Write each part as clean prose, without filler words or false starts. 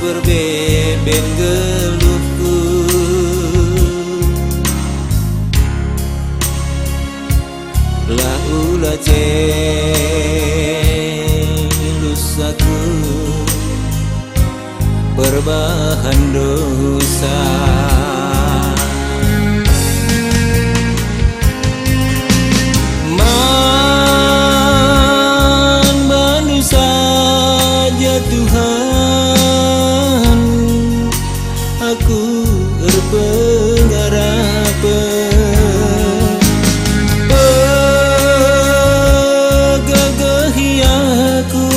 berbeben geluhku. Lah ulah lusaku berbahan dosa. Tuhan, aku berpengarap begagahiaku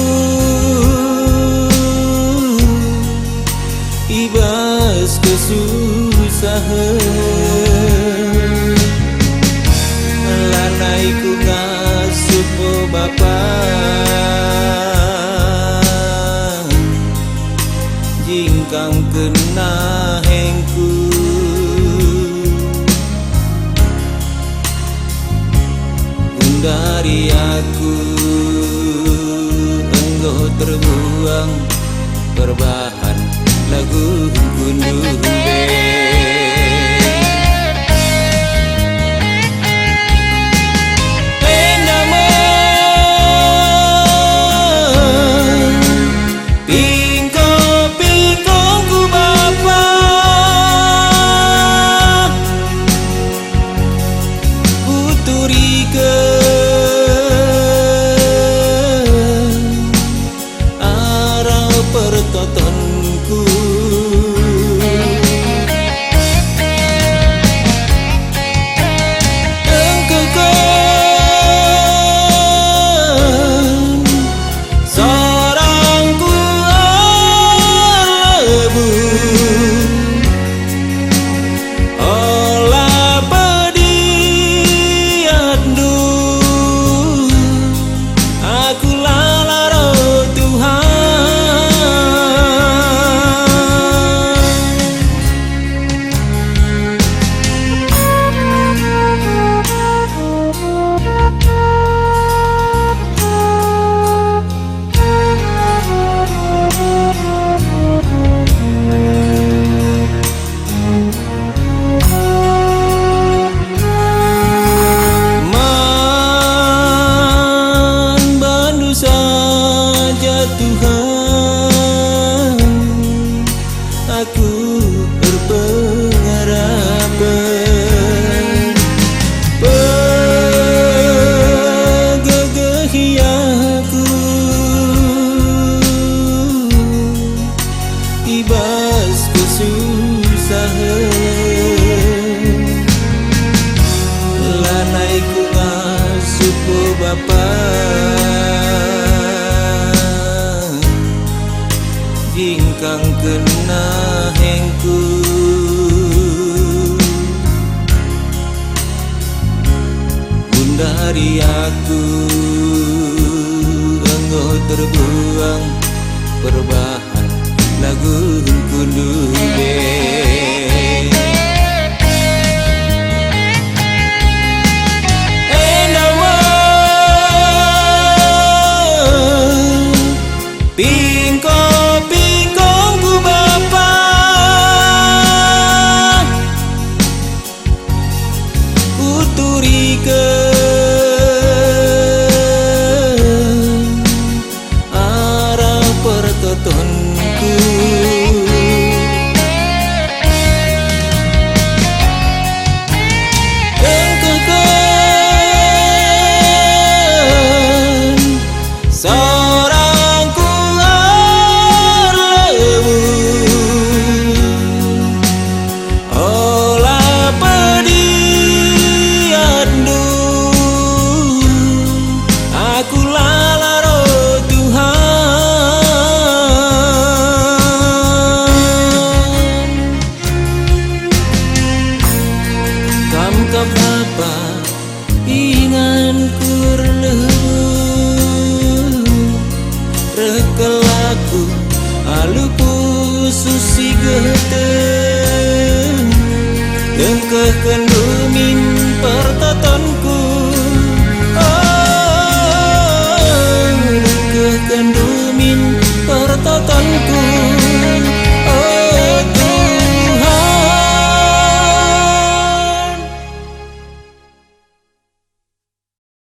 ibas kesusahan lanaiku ngasuh Bapa jingkang kena hengku. Dari aku engkau terbuang berbahan lagu gunung pertotonku. Engkau kan seorangku lebu olah pediatmu aku lalaro Tuhan. Tuhan, aku berpengarap begagahiaku ibas kesusahan lanaiku ngasuh Bapa jingkang kena hengku. Dari aku engkau terbuang berbahan lagu kunduh arah pertotonku. Engkau kan seorangku lebu olah pediatmu aku lalaro Tuhan. Kam apa inganku rekelaku alupu susi geteng dengkeh kendumin pertotonku. Dengkeh kendumin pertotonku.